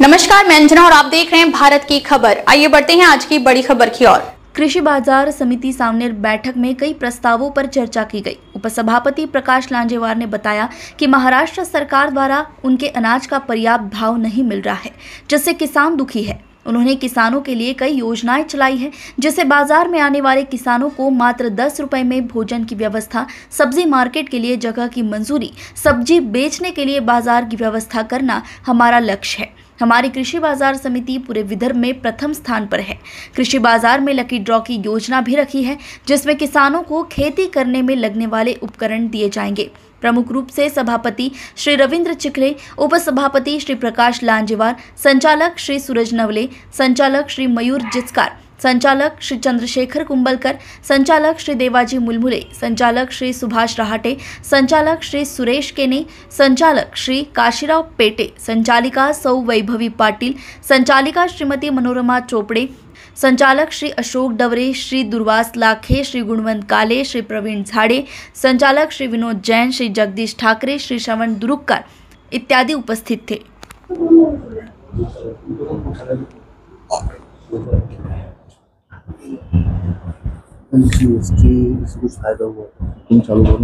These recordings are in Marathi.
नमस्कार, मैं अंजना और आप देख रहे हैं भारत की खबर। आइए बढ़ते हैं आज की बड़ी खबर की ओर। कृषि बाजार समिति सावनेर बैठक में कई प्रस्तावों पर चर्चा की गई। उपसभापति प्रकाश लांजेवार ने बताया कि महाराष्ट्र सरकार द्वारा उनके अनाज का पर्याप्त भाव नहीं मिल रहा है, जिससे किसान दुखी है। उन्होंने किसानों के लिए कई योजनाएं चलाई है, जिससे बाजार में आने वाले किसानों को मात्र 10 रुपए में भोजन की व्यवस्था, सब्जी मार्केट के लिए जगह की मंजूरी, सब्जी बेचने के लिए बाजार की व्यवस्था करना हमारा लक्ष्य है। हमारी कृषि बाजार समिति पूरे विदर्भ में प्रथम स्थान पर है। कृषि बाजार में लकी ड्रॉ की योजना भी रखी है, जिसमें किसानों को खेती करने में लगने वाले उपकरण दिए जाएंगे। प्रमुख रूप से सभापति श्री रविंद्र चिखले, उपसभापति श्री प्रकाश लांजेवार, संचालक श्री सूरज नवले, संचालक श्री मयूर जिचकार, संचालक श्री चंद्रशेखर कुंबलकर, संचालक श्री देवाजी मुलमुले, संचालक श्री सुभाष रहाटे, संचालक श्री सुरेश केने, संचालक श्री काशीराव पेटे, संचालिका सौ वैभवी पाटिल, संचालिका श्रीमती मनोरमा चोपड़े, संचालक श्री अशोक डवरे, श्री दुर्वास लाखे, श्री गुणवंत काले, श्री प्रवीण झाड़े, संचालक श्री विनोद जैन, श्री जगदीश ठाकरे, श्री श्रवण दुरुक्कर इत्यादि उपस्थित थे। कुछ फायदा हुआ तुम चालू करो।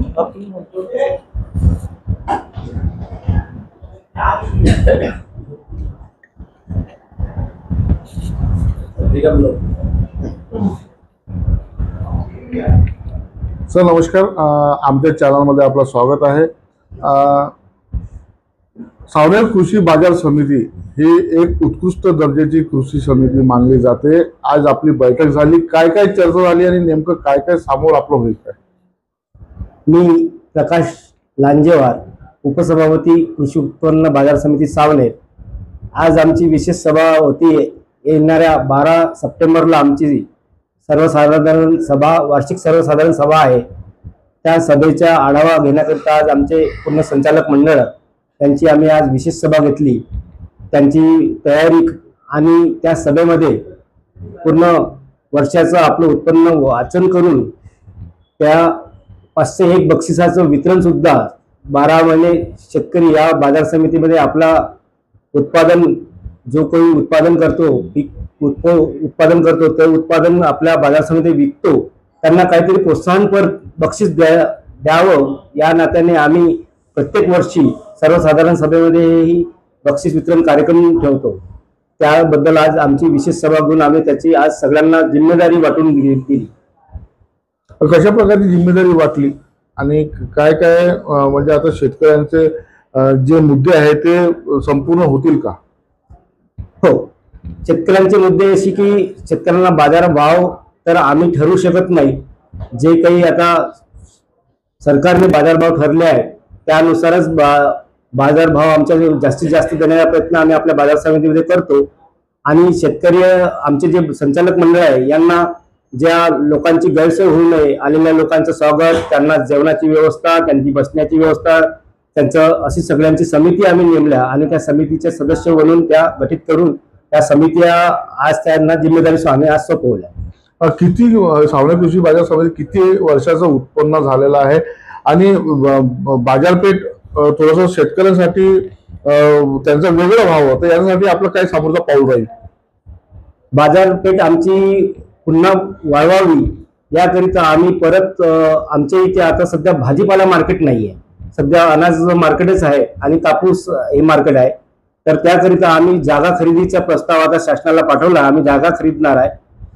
सर नमस्कार, आमच्या चॅनलमध्ये आपलं स्वागत आहे। सावनेर कृषी बाजार समिती ही एक उत्कृष्ट दर्जाची कृषी समिती मानली जाते। आज आपली बैठक झाली, काय काय चर्चा झाली आणि नेमकं काय काय समोर आपलं होईल काय? मी प्रकाश लांजेवार, उपसभापती कृषी उत्पन्न बाजार समिती सावनेर। आज आमची विशेष सभा होती। येणाऱ्या 12 सप्टेंबरला आमची सर्वसाधारण सभा, वार्षिक सर्वसाधारण सभा आहे। त्या सभेचा आढावा घेण्याकरिता आज आमचे पूर्ण संचालक मंडळ त्यांची आम्ही आज विशेष सभा घेतली। त्यांची तयारी आणि त्या सभेमध्ये पूर्ण वर्षाचं आपलं उत्पन्न वाचन करून त्या 501 बक्षिसाचं वितरण सुद्धा 12 महिने शेतकरी या बाजार समितीमध्ये आपला उत्पादन जो कोणी उत्पादन करतो, उत्पादन करतो ते उत्पादन आपल्या बाजार समितीत विकतो, त्यांना काहीतरी प्रोत्साहनपर बक्षीस द्यावं या नात्याने आम्ही प्रत्येक वर्षी सर्वसाधारण सभेमध्ये ही बक्षीस वितरण कार्यक्रम ठेवतो। त्याबद्दल आज आमची विशेष सभा घेऊन आम्ही त्याची आज सगळ्यांना जिम्मेदारी वाटून दिली। कशा प्रकारची जिम्मेदारी वाटली आणि काय काय म्हणजे आता शेतकऱ्यांचे जे मुद्दे आहेत ते संपूर्ण होतील का? हो, शेतकऱ्यांचे मुद्दे अशी की शेतकऱ्यांना बाजार भाव तर आम्ही ठरवू शकत नाही। जे काही आता सरकारने बाजारभाव ठरले आहे त्यानुसारच बाजारभाव आमच्या जास्तीत जास्त देण्याचा प्रयत्न आम्ही आपल्या बाजार समितीमध्ये करतो। आणि शेतकरी आमचे जे संचालक मंडळ आहे यांना ज्या लोकांची गैरसोय होऊ नये, आलेल्या लोकांचं स्वागत, त्यांना जेवणाची व्यवस्था, त्यांची बसण्याची व्यवस्था, त्यांचं अशी सगळ्यांची समिती आम्ही नेमल्या आणि त्या समितीचे सदस्य बनवून त्या गठीत करून त्या समित्या आज त्यांना जिम्मेदारी आम्ही आज सोपवल्या। किती सावनेर कृषी बाजार समिती किती वर्षाचं उत्पन्न झालेलं आहे आणि बाजारपेठ थोडंसं शेतकऱ्यांसाठी त्यांचा वेगळा भाव होता, यासाठी आपलं काय समोरचा पाऊल राहील? बाजारपेठ आमची पुन्हा वाढवावी याकरिता आम्ही परत आमच्या इथे आता सध्या भाजीपाला मार्केट नाहीये, सध्या अनाज मार्केटच आहे आणि कापूस हे मार्केट आहे। तर त्याकरिता आम्ही जागा खरेदीचा प्रस्ताव आता शासनाला पाठवला। आम्ही जागा खरीदणार आहे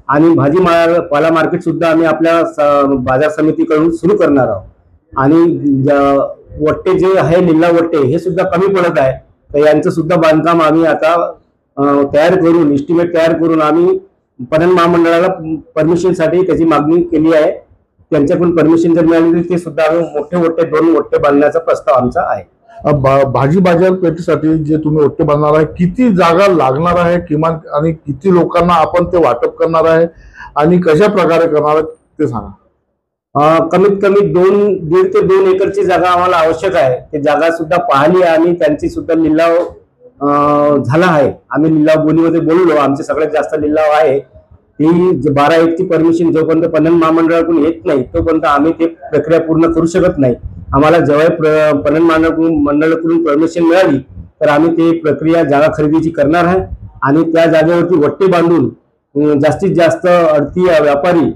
आणि भाजीपाला मार्केट सुद्धा आम्ही आपल्या बाजार समितीकडून सुरू करणार आहोत। आणि वट्टे जे आहे लिल्ला वट्टे हे सुद्धा कमी पडत आहे, तर यांचं सुद्धा बांधकाम आम्ही आता तयार करून एस्टिमेट तयार करून आम्ही पणन महामंडळाला परमिशनसाठी त्याची मागणी केली आहे। त्यांच्याकडून परमिशन जर मिळाली तर ते सुद्धा आम्ही मोठे वट्टे 2 वट्टे बांधण्याचा प्रस्ताव आमचा आहे। भाजी बाजारपेठेसाठी जे तुम्ही वट्टे बांधणार आहे, किती जागा लागणार आहे किमान आणि किती लोकांना आपण ते वाटप करणार आहे आणि कशा प्रकारे करणार ते सांगा। कमीत कमी 1.5 ते 2 एकरची जागा आम्हाला आवश्यक आहे। ते जागा सुद्धा पाहिली आणि त्यांची सुद्धा लिलाव झाला आहे। आम्ही लिलाव बोलीमध्ये बोललो, आमचे सगळ्यात जास्त लिलाव आहे। ती 12-1 ची परमिशन जोपर्यंत पणन महामंडळाकडून येत नाही तोपर्यंत आम्ही ते प्रक्रिया पूर्ण करू शकत नाही। आम्हाला जेव्हा पणन मंडळाकडून परमिशन मिळाली तर आम्ही ते प्रक्रिया जागा खरेदीची करणार आहे आणि त्या जागेवरती वट्टे बांधून जास्तीत जास्त अडती व्यापारी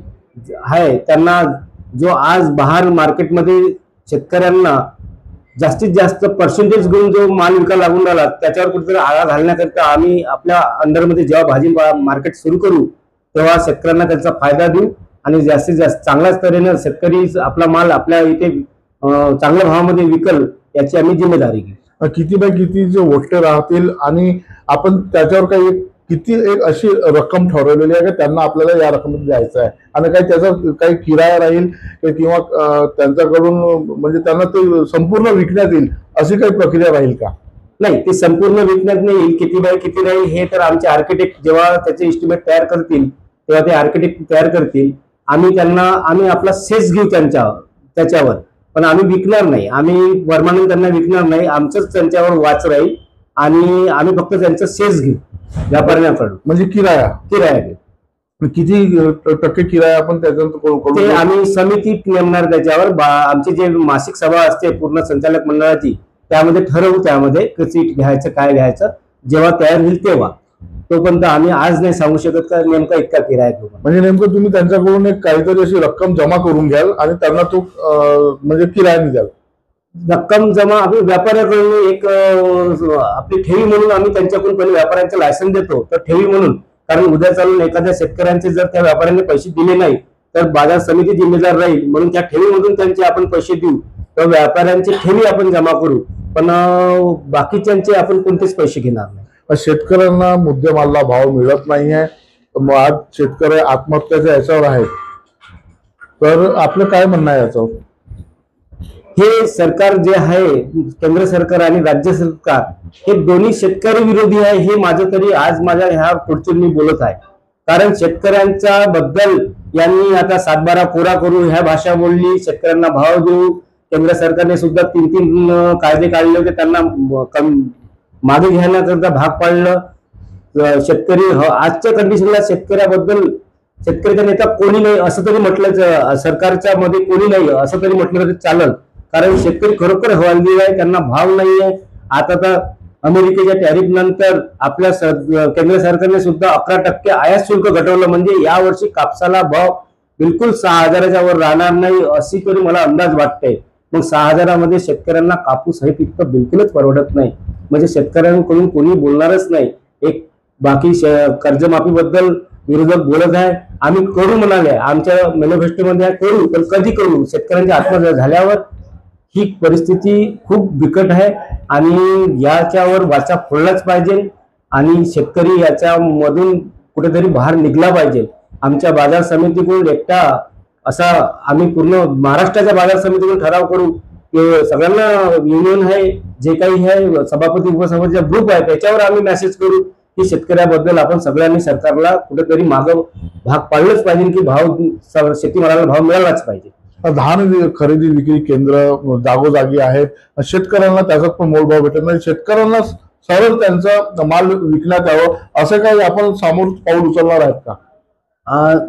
आहे त्यांना जो आज बाहेर मार्केटमध्ये शेतकऱ्यांना जास्तीत जास्त पर्सेंटेज घेऊन जो माल विकायला लागून राहिला त्याच्यावर कुठेतरी आळा घालण्याकरिता आम्ही आपल्या अंडरमध्ये जेव्हा भाजी मार्केट सुरू करू तेव्हा शेतकऱ्यांना त्याचा फायदा देऊ आणि जास्तीत जास्त चांगल्याच तऱ्हेने शेतकरी आपला माल आपल्या इथे चांगल्या भावामध्ये विकल याची आम्ही जिम्मेदारी घेऊ. किती बाय किती जे वट्टे राहतील आणि आपण त्याच्यावर काही किती एक अशी रक्कम ठरवलेली आहे की त्यांना आपल्याला या रकमेत द्यायचं आहे आणि काही त्याचा काही किराया राहील किंवा त्यांच्याकडून म्हणजे त्यांना ते संपूर्ण विकण्यात येईल अशी काही प्रक्रिया राहील का? नाही, ते संपूर्ण विकण्यात नाही येईल. किती बाय किती राहील हे तर आमचे आर्किटेक्ट जेव्हा त्याचे एस्टिमेट तयार करतील तेव्हा ते आर्किटेक्ट तयार करतील. आम्ही आपला सेस घेऊ त्याच्यावर, पण आम्ही विकणार नाही. आम्ही परमानंट त्यांना विकणार नाही. आमचंच त्यांच्यावर वाच राहील आणि आम्ही फक्त त्यांचं सेस घेऊ व्यापाऱ्यांकडून. म्हणजे किराया घेऊ. किती टक्के किराया आपण त्याच्यावर ते आम्ही समिती नेमणार त्याच्यावर. आमची जे मासिक सभा असते पूर्ण संचालक मंडळाची त्यामध्ये ठरवू त्यामध्ये कशी घ्यायचं काय घ्यायचं जेव्हा तयार होईल तेव्हा. तोपर्यंत आम्ही आज नाही सांगू शकत का नेमका इतका किराया घेऊ. म्हणजे नेमकं तुम्ही त्यांच्याकडून एक काहीतरी अशी रक्कम जमा करून घ्याल आणि त्यांना तो म्हणजे किरायाने द्याल. रक्कम जमा आम्ही व्यापाऱ्याकडून एक आपली ठेवी म्हणून आम्ही त्यांच्याकडून पहिले व्यापाऱ्यांचं लायसन देतो. तर ठेवी म्हणून, कारण उद्या चालून एखाद्या शेतकऱ्यांचे जर त्या व्यापाऱ्यांनी पैसे दिले नाही तर बाजार समिती जिम्मेदार राहील. म्हणून त्या ठेवीमधून त्यांचे आपण पैसे देऊ. तर व्यापाऱ्यांची ठेवी आपण जमा करू, पण बाकीच्यांचे आपण कोणतेच पैसे घेणार नाही. शेतकऱ्यांना मुद्देमालला भाव मिळत नाहीये. आज शेतकरी आत्महत्याच्या याच्यावर आहेत. तर आपलं काय म्हणणं आहे याच्यावर? हे सरकार जे आहे केंद्र सरकार आणि राज्य सरकार हे दोन्ही शेतकरी विरोधी आहे. हे माझं तरी आज माझ्या ह्या पुढचे मी बोलत आहे. कारण शेतकऱ्यांच्या बद्दल यांनी आता 7-12 कोरा करू ह्या भाषा बोलली. शेतकऱ्यांना भाव देऊ. केंद्र सरकारने सुद्धा 3 कायदे काढले होते त्यांना मागे घेण्याकरता भाग पाडलं. शेतकरी आजच्या कंडिशनला शेतकऱ्याबद्दल शेतकऱ्याचा नेता कोणी नाही असं तरी म्हटलं, सरकारच्या मध्ये कोणी नाही असं तरी म्हटलं तरी चालेल. कारण शेतकरी खरोखर हवालदिल आहे. त्यांना भाव नाहीये. आता तर अमेरिकेच्या टॅरिफ नंतर आपल्या केंद्र सरकारने सुद्धा 11% आयात शुल्क घटवलं. म्हणजे यावर्षी कापसाला भाव बिलकुल 6,000च्या वर राहणार नाही अशी तरी मला अंदाज वाटते. मग 6,000मध्ये शेतकऱ्यांना कापूस हे पिकं बिलकुलच परवडत नाही. म्हणजे शेतकऱ्यांकडून कोणी बोलणारच नाही. एक बाकी कर्जमाफी बद्दल विरोधक बोलत आहे. आम्ही करू म्हणाले, आमच्या मॅनिफेस्टोमध्ये करू, पण कधी करू? शेतकऱ्यांची आत्महत्या झाल्यावर. ही परिस्थिती खूप बिकट आहे आणि याच्यावर वाचा फोडलाच पाहिजे आणि शेतकरी याच्यामधून कुठेतरी बाहेर निघला पाहिजे. आमच्या बाजार समितीकडून एकटा असा आम्ही पूर्ण महाराष्ट्राच्या बाजार समितीकडून ठराव करू की सगळ्यांना युनियन आहे जे काही आहे सभापती उपसभापतीचा ग्रुप आहे त्याच्यावर आम्ही मेसेज करू की शेतकऱ्याबद्दल आपण सगळ्यांनी सरकारला कुठेतरी मागं भाग पाडलंच पाहिजे की भाव शेतीमालाला भाव मिळालाच पाहिजे. धान खरेदी विक्री केंद्र जागोजागी आहेत. शेतकऱ्यांना त्याच्यात पण मोलभाव भेटत नाही. शेतकऱ्यांना सरळ त्यांचा माल विकण्यात यावं असं काही आपण समोर पाऊल उचलणार आहेत का?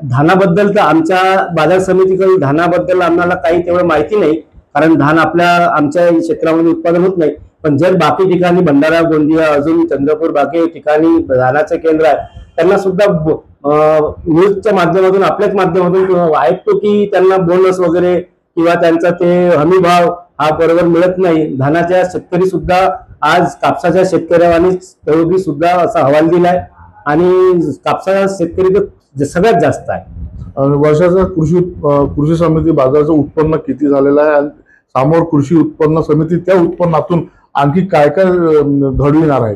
धानाबद्दल तर आमच्या बाजार समितीकडून धानाबद्दल आम्हाला काही तेवढं माहिती नाही. कारण धान आमच्या क्षेत्रामध्ये उत्पादन होत नाही. पण जर बाकी ठिकाणी भंडारा गोंदिया अजून चंद्रपूर बाकी ठिकाणी धानाचे केंद्र आहे त्यांना सुद्धा न्यूजच्या माध्यमातून आपल्याच माध्यमातून ऐकतो की त्यांना बोनस वगैरे किंवा त्यांचा ते हमी भाव हा बरोबर मिळत नाही. धानाच्या शेतकरी सुद्धा आज कापसाच्या शेतकऱ्यांनी सुद्धा असा हवाल दिलाय आणि कापसाचा शेतकरी तर सगळ्यात जास्त आहे. वर्षाचा कृषी समिती बाजाराचं उत्पन्न किती झालेलं आहे आणि समोर कृषी उत्पन्न समिती त्या उत्पन्नातून आणखी काय काय घडविणार आहे?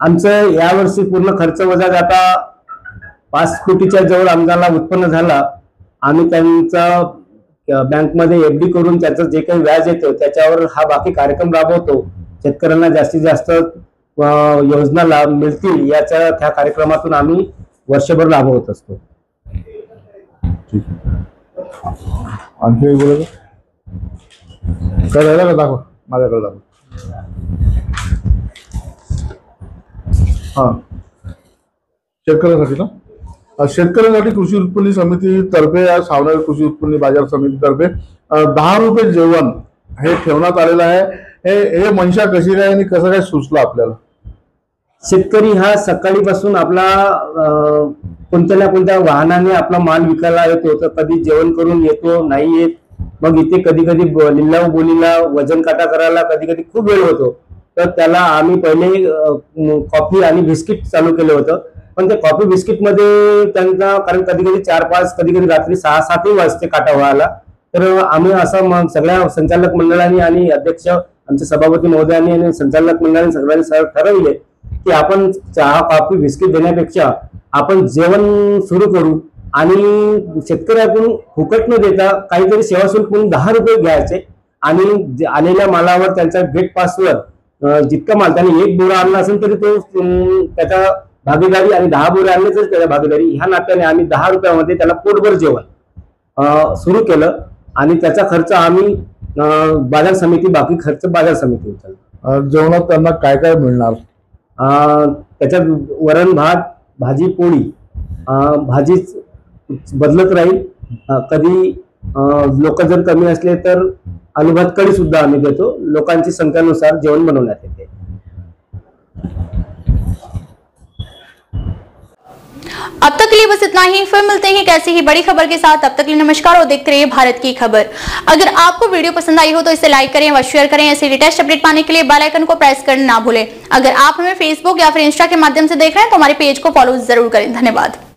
आमचं यावर्षी पूर्ण खर्च वजा जाता 5 कोटीच्या जवळ आमदारला उत्पन्न झाला. आम्ही त्यांचा बँकमध्ये FD करून त्याचं जे काही व्याज येतं त्याच्यावर हा बाकी कार्यक्रम राबवतो. शेतकऱ्यांना जास्तीत जास्त योजना लाभ मिळतील याच्या त्या कार्यक्रमातून आम्ही वर्षभर राबवत असतो. आणखी बोलायचं काय राहिलं का? दाखवा माझ्याकडे दाखवा. हा शेतकऱ्यांसाठी ना शेतकऱ्यांसाठी कृषी उत्पन्न समितीतर्फे या सावनेर कृषी उत्पन्न बाजार समितीतर्फे 10 रुपये जेवण हे ठेवण्यात आलेलं आहे. हे मनशा कशी काय आणि कसं काय सुचलं आपल्याला? शेतकरी हा सकाळीपासून आपला कोणत्या ना कोणत्या वाहनाने आपला माल विकायला येतो, तर कधी जेवण करून येतो, नाही येत. मग इथे कधी कधी लिलाव बोलीला वजन काटा करायला कधी कधी खूप वेळ होतो. तर त्याला आम्ही पहिले कॉफी आणि बिस्किट चालू केलं होतं. पण ते कॉफी बिस्किट मध्ये त्यांचा, कारण कधी कधी 4-5, कधी कधी रात्री 6-7 वाजते काटा व्हायला. तर आम्ही असं मग सगळ्या संचालक मंडळाने आणि अध्यक्ष आमचे सभापती महोदयांनी आणि संचालक मंडळाने सगळ्यांनी ठरवले की आपण चहा कॉफी बिस्किट देण्यापेक्षा आपण जेवण सुरू करू आणि शेतकऱ्याकडून फुकट न देता काहीतरी सेवा शुल्क म्हणून 10 रुपये घ्यायचे आणि आलेल्या मालावर त्यांच्या गेट पासवर जितका माल त्याने 1 बोरा आणला असेल तरी तो त्याचा भागीदारी, आणि 10 बोरे आणले तर त्याच्या भागीदारी. ह्या नात्याने आम्ही 10 रुपयामध्ये त्याला पोटभर जेवण सुरू केलं आणि त्याचा खर्च आम्ही बाजार समिती, बाकी खर्च बाजार समिती उचलला. जेवणात त्यांना काय काय मिळणार? त्याच्यात वरण भात, भाजी पोळी, भाजीच बदलत राहील. कधी लोक जर कमी असले तर आलू भात कढी सुद्धा आम्ही देतो. लोकांची संख्येनुसार जेवण बनवण्यात येते. अब तक के लिए बस इतना ही। फिर मिलते हैं एक ऐसी ही बड़ी खबर के साथ। तब तक के लिए नमस्कार और देखते रहिए भारत की खबर। अगर आपको वीडियो पसंद आई हो तो इसे लाइक करें व शेयर करें। ऐसे लेटेस्ट अपडेट पाने के लिए बेल आइकन को प्रेस करना ना भूलें। अगर आप हमें फेसबुक या फिर इंस्टा के माध्यम से देख रहे हैं तो हमारे पेज को फॉलो जरूर करें। धन्यवाद।